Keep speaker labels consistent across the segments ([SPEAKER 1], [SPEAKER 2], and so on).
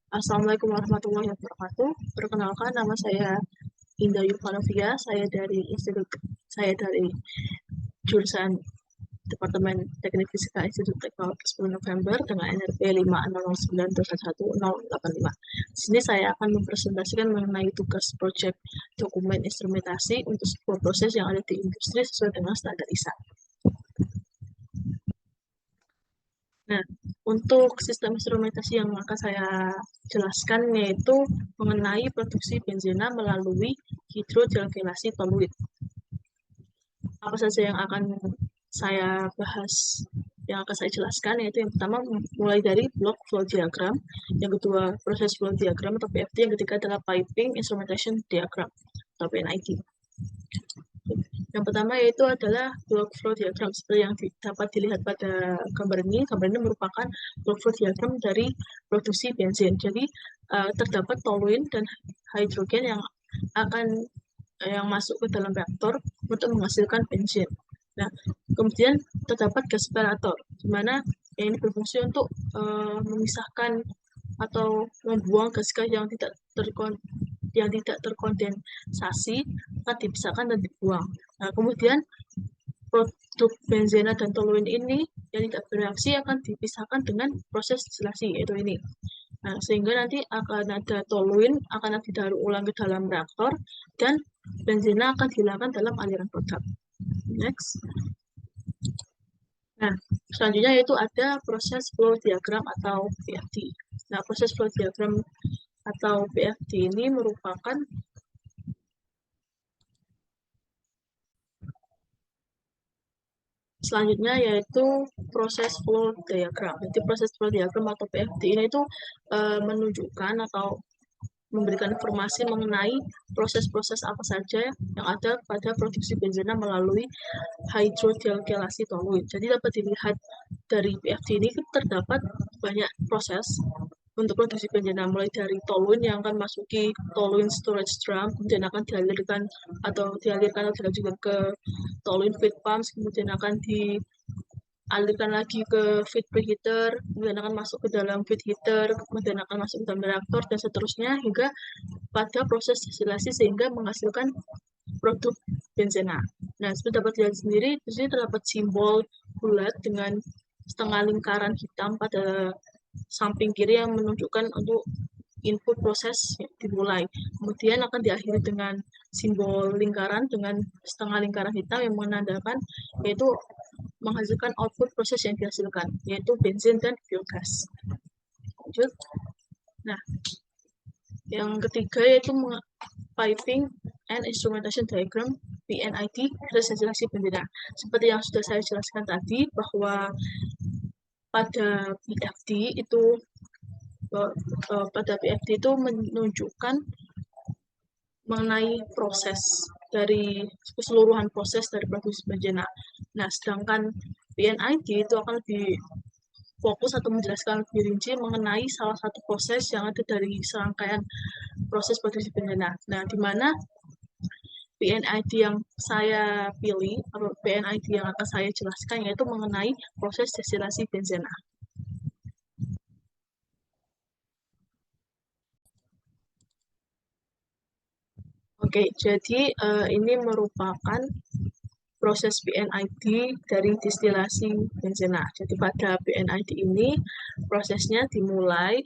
[SPEAKER 1] Assalamualaikum warahmatullahi wabarakatuh. Perkenalkan, nama saya Indah Yurfanovia. Saya dari jurusan Departemen Teknik Fisika Institut Teknologi 10 November dengan NRP 50092111085. Di sini saya akan mempresentasikan mengenai tugas proyek dokumen instrumentasi untuk sebuah proses yang ada di industri sesuai dengan standar ISA. Nah, untuk sistem instrumentasi yang akan saya jelaskan yaitu mengenai produksi benzena melalui hidrodilgenasi toluid. Apa saja yang akan saya bahas, yang akan saya jelaskan, yaitu yang pertama mulai dari block flow diagram, yang kedua proses flow diagram atau PFD, yang ketiga adalah piping instrumentation diagram atau PNID. Yang pertama yaitu adalah block flow diagram, seperti yang dapat dilihat pada gambar ini. Gambar ini merupakan block flow diagram dari produksi bensin. Jadi terdapat toluene dan hidrogen yang masuk ke dalam reaktor untuk menghasilkan bensin. Nah, kemudian terdapat gas separator, di mana ini berfungsi untuk memisahkan atau membuang gas-gas yang tidak terkondensasi akan dipisahkan dan dibuang. Nah, kemudian produk benzena dan toluene ini yang tidak bereaksi akan dipisahkan dengan proses distilasi, yaitu ini. Nah, sehingga nanti akan ada toluene akan didaur ulang ke dalam reaktor dan benzena akan dihilangkan dalam aliran produk. Next. Nah, selanjutnya yaitu ada proses flow diagram atau PFD. Nah, proses flow diagram atau PFD ini merupakan selanjutnya yaitu proses flow diagram. Jadi proses flow diagram atau PFD ini itu menunjukkan atau memberikan informasi mengenai proses-proses apa saja yang ada pada produksi benzena melalui hidrodilgenasi toluid. Jadi dapat dilihat dari PFD ini terdapat banyak proses untuk produksi benzena, mulai dari toluene yang akan masuki toluene storage drum, kemudian akan dialirkan atau dilanjutkan ke toluene feed pumps, kemudian akan dialirkan lagi ke feed preheater, kemudian akan masuk ke dalam feed heater, kemudian akan masuk ke dalam reaktor, dan seterusnya hingga pada proses distilasi sehingga menghasilkan produk benzena. Nah, seperti dapat dilihat sendiri, di sini terdapat simbol bulat dengan setengah lingkaran hitam pada samping kiri yang menunjukkan untuk input proses dimulai. Kemudian akan diakhiri dengan simbol lingkaran dengan setengah lingkaran hitam yang menandakan yaitu menghasilkan output proses yang dihasilkan, yaitu bensin dan biogas. Lanjut. Nah, yang ketiga yaitu piping and instrumentation diagram PNID, representasi benzena. Seperti yang sudah saya jelaskan tadi, bahwa pada PFD itu menunjukkan mengenai proses dari keseluruhan proses dari produksi benzena. Nah, sedangkan PNID itu akan lebih fokus atau menjelaskan lebih rinci mengenai salah satu proses yang ada dari serangkaian proses produksi benzena. Nah, di mana PNID yang saya pilih atau PNID yang akan saya jelaskan yaitu mengenai proses destilasi benzena. Oke, jadi ini merupakan proses PNID dari destilasi benzena. Jadi pada PNID ini prosesnya dimulai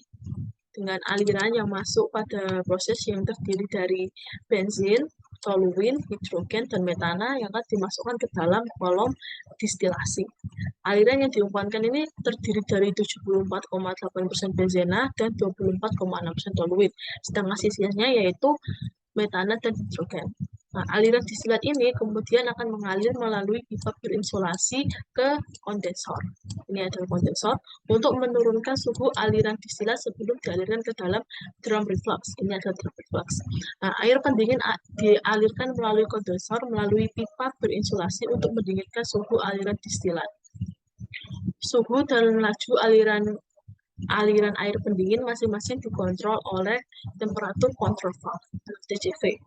[SPEAKER 1] dengan aliran yang masuk pada proses yang terdiri dari benzin, toluene, hidrogen, dan metana yang akan dimasukkan ke dalam kolom distilasi. Aliran yang diumpankan ini terdiri dari 74,8% benzena dan 24,6% toluene. Sedangkan sisanya yaitu metana dan hidrogen. Nah, aliran distilat ini kemudian akan mengalir melalui pipa berinsulasi ke kondensor. Ini adalah kondensor untuk menurunkan suhu aliran distilat sebelum dialirkan ke dalam drum reflux. Ini adalah drum reflux. Nah, air pendingin dialirkan melalui kondensor melalui pipa berinsulasi untuk mendinginkan suhu aliran distilat. Suhu dan laju aliran air pendingin masing-masing dikontrol oleh temperatur control valve (TCV).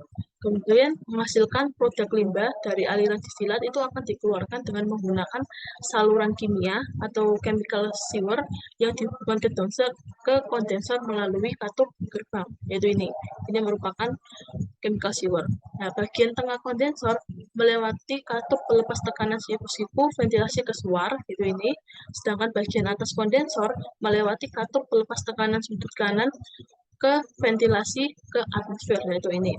[SPEAKER 1] Kemudian menghasilkan produk limbah dari aliran distilat itu akan dikeluarkan dengan menggunakan saluran kimia atau chemical sewer yang dihubungkan ke kondensor melalui katup gerbang, yaitu ini. Ini merupakan chemical sewer. Nah, bagian tengah kondensor melewati katup pelepas tekanan siku-siku ventilasi ke suar, itu ini. Sedangkan bagian atas kondensor melewati katup pelepas tekanan sudut kanan ke ventilasi ke atmosfer, yaitu ini.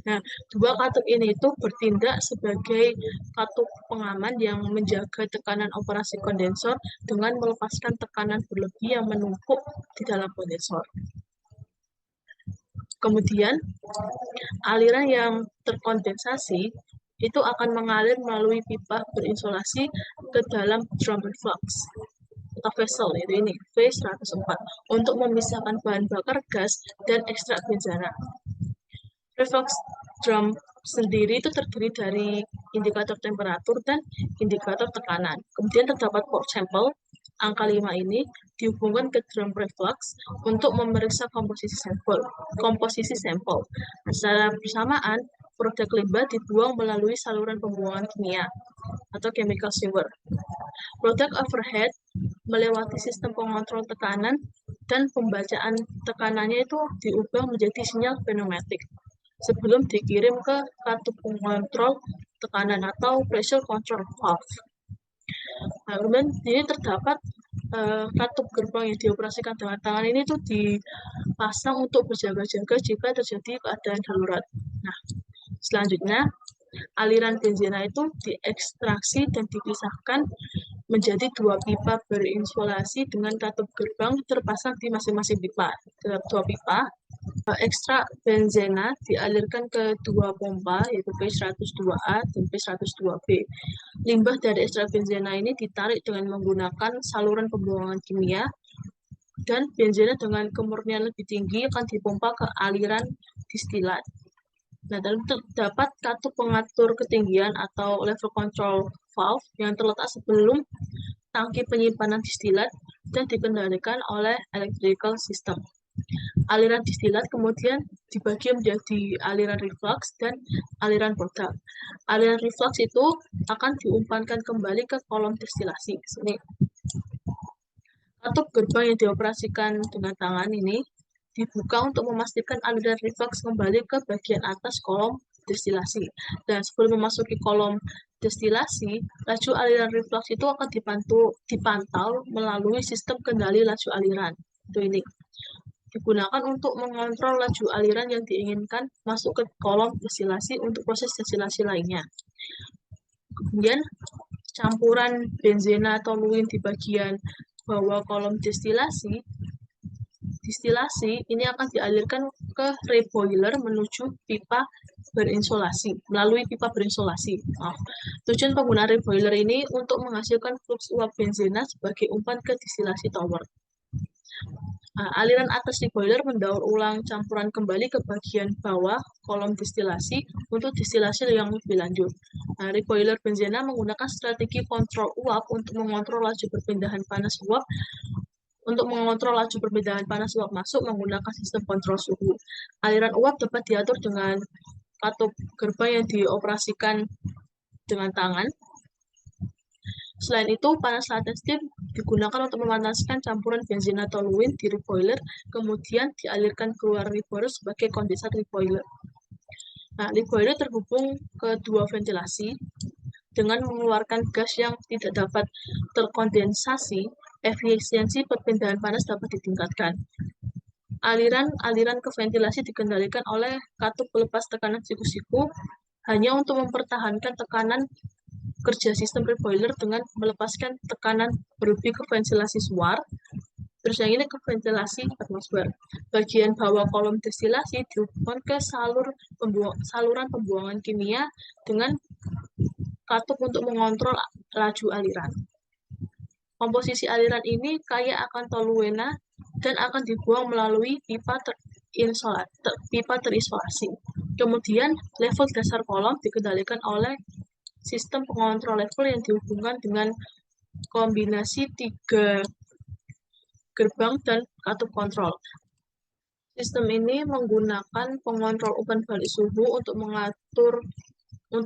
[SPEAKER 1] Nah, dua katup ini itu bertindak sebagai katup pengaman yang menjaga tekanan operasi kondensor dengan melepaskan tekanan berlebih yang menumpuk di dalam kondensor. Kemudian, aliran yang terkondensasi itu akan mengalir melalui pipa berinsulasi ke dalam drum reflux atau vessel, yaitu ini, V104, untuk memisahkan bahan bakar gas dan ekstrak benzena. Reflux drum sendiri itu terdiri dari indikator temperatur dan indikator tekanan. Kemudian terdapat port sampel, angka 5 ini dihubungkan ke drum reflux untuk memeriksa komposisi sampel. Secara bersamaan, produk limbah dibuang melalui saluran pembuangan kimia atau chemical sewer. Produk overhead melewati sistem pengontrol tekanan dan pembacaan tekanannya itu diubah menjadi sinyal pneumatik sebelum dikirim ke katup pengontrol tekanan atau pressure control valve. Nah, kemudian ini terdapat katup gerbang yang dioperasikan dengan tangan ini tuh dipasang untuk berjaga-jaga jika terjadi keadaan darurat. Nah, selanjutnya aliran benzena itu diekstraksi dan dipisahkan menjadi dua pipa berinsulasi dengan katup gerbang terpasang di masing-masing pipa. Dua pipa ekstrak benzena dialirkan ke dua pompa, yaitu P102A dan P102B. Limbah dari ekstrak benzena ini ditarik dengan menggunakan saluran pembuangan kimia, dan benzena dengan kemurnian lebih tinggi akan dipompa ke aliran distilat. Nah, dan terdapat katup pengatur ketinggian atau level control valve yang terletak sebelum tangki penyimpanan distilat dan dikendalikan oleh electrical system. Aliran distilat kemudian dibagi menjadi aliran reflux dan aliran produk. Aliran reflux itu akan diumpankan kembali ke kolom destilasi. Sini. Katup gerbang yang dioperasikan dengan tangan ini dibuka untuk memastikan aliran reflux kembali ke bagian atas kolom destilasi. Dan sebelum memasuki kolom destilasi, laju aliran reflux itu akan dipantau melalui sistem kendali laju aliran. Itu ini. Digunakan untuk mengontrol laju aliran yang diinginkan masuk ke kolom destilasi untuk proses destilasi lainnya. Kemudian, campuran benzena atau luin di bagian bawah kolom destilasi ini akan dialirkan ke reboiler menuju pipa berinsulasi, melalui pipa berinsulasi. Tujuan penggunaan reboiler ini untuk menghasilkan flux uap benzena sebagai umpan ke destilasi tower. Aliran atas reboiler mendaur ulang campuran kembali ke bagian bawah kolom destilasi untuk destilasi yang lebih lanjut. Reboiler benzena menggunakan strategi kontrol uap untuk mengontrol laju perpindahan panas uap masuk menggunakan sistem kontrol suhu. Aliran uap dapat diatur dengan katup gerbang yang dioperasikan dengan tangan. Selain itu, panas laten steam digunakan untuk memanaskan campuran benzena atau luin di reboiler, kemudian dialirkan keluar reboiler sebagai kondensat reboiler. Reboiler terhubung ke dua ventilasi dengan mengeluarkan gas yang tidak dapat terkondensasi. Efisiensi perpindahan panas dapat ditingkatkan. Aliran ke ventilasi dikendalikan oleh katup pelepas tekanan siku-siku hanya untuk mempertahankan tekanan kerja sistem reboiler dengan melepaskan tekanan berlebih ke ventilasi suar, terus yang ini ke ventilasi atmosfer. Bagian bawah kolom destilasi dihubungkan ke saluran pembuangan kimia dengan katup untuk mengontrol laju aliran. Komposisi aliran ini kaya akan toluena dan akan dibuang melalui pipa terisolasi. Kemudian level dasar kolom dikendalikan oleh sistem pengontrol level yang dihubungkan dengan kombinasi 3 gerbang dan katup kontrol. Sistem ini menggunakan pengontrol umpan balik suhu untuk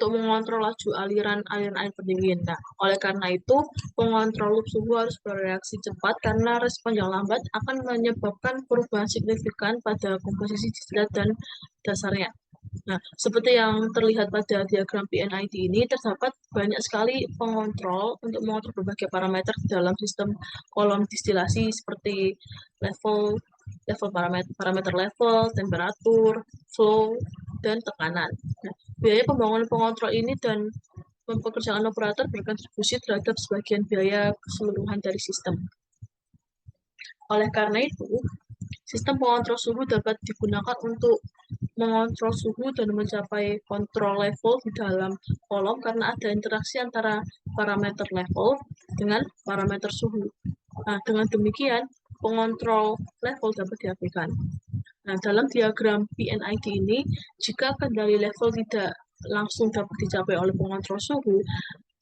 [SPEAKER 1] mengontrol laju aliran air pendingin. Nah, oleh karena itu, pengontrol loop suhu harus bereaksi cepat karena respon yang lambat akan menyebabkan perubahan signifikan pada komposisi distillate dan dasarnya. Nah, seperti yang terlihat pada diagram PNID ini, terdapat banyak sekali pengontrol untuk mengontrol berbagai parameter dalam sistem kolom distilasi seperti level level parameter level, temperatur, flow, dan tekanan. Nah, biaya pembangunan pengontrol ini dan pekerjaan operator berkontribusi terhadap sebagian biaya keseluruhan dari sistem. Oleh karena itu, sistem pengontrol suhu dapat digunakan untuk mengontrol suhu dan mencapai kontrol level di dalam kolom karena ada interaksi antara parameter level dengan parameter suhu. Nah, dengan demikian, pengontrol level dapat diaplikasikan. Nah, dalam diagram PNID ini, jika kendali level tidak langsung dapat dicapai oleh pengontrol suhu,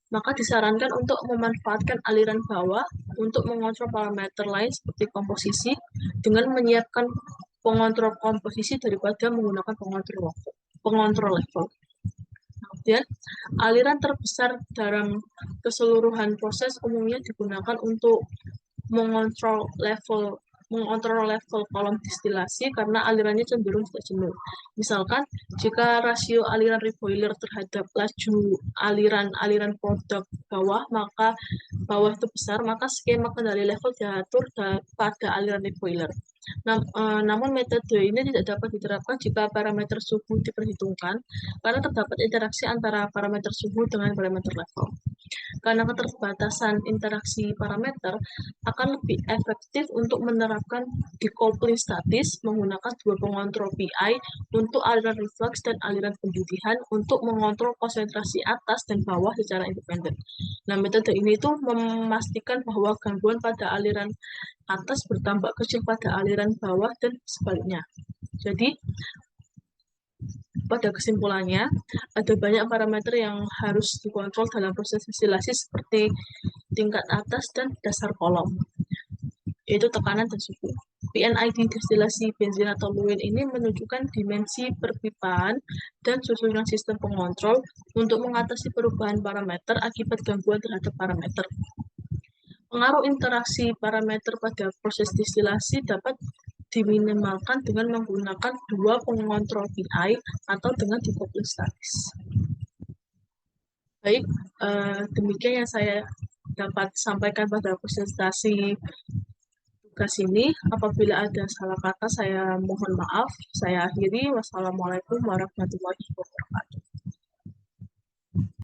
[SPEAKER 1] maka disarankan untuk memanfaatkan aliran bawah untuk mengontrol parameter lain seperti komposisi dengan menyiapkan pengontrol komposisi daripada menggunakan pengontrol level. Kemudian, aliran terbesar dalam keseluruhan proses umumnya digunakan untuk mengontrol level kolom distilasi karena alirannya cenderung tidak jenuh. Misalkan, jika rasio aliran reboiler terhadap laju aliran produk bawah, maka bawah itu besar, maka skema kendali level diatur pada aliran reboiler. Namun metode ini tidak dapat diterapkan jika parameter suhu diperhitungkan, karena terdapat interaksi antara parameter suhu dengan parameter level. Karena keterbatasan interaksi parameter, akan lebih efektif untuk menerapkan decoupling statis menggunakan dua pengontrol PI untuk aliran reflux dan aliran pendedihan untuk mengontrol konsentrasi atas dan bawah secara independen. Nah, metode ini tuh memastikan bahwa gangguan pada aliran atas bertambah kecil pada aliran bawah dan sebaliknya. Jadi, pada kesimpulannya, ada banyak parameter yang harus dikontrol dalam proses distilasi seperti tingkat atas dan dasar kolom, yaitu tekanan dan suhu. PNID destilasi benzin atau fluid ini menunjukkan dimensi perpipaan dan susunan sistem pengontrol untuk mengatasi perubahan parameter akibat gangguan terhadap parameter. Pengaruh interaksi parameter pada proses distilasi dapat diminimalkan dengan menggunakan dua pengontrol PI atau dengan decoupling statis. Baik, demikian yang saya dapat sampaikan pada presentasi tugas ini. Apabila ada salah kata, saya mohon maaf. Saya akhiri. Wassalamualaikum warahmatullahi wabarakatuh.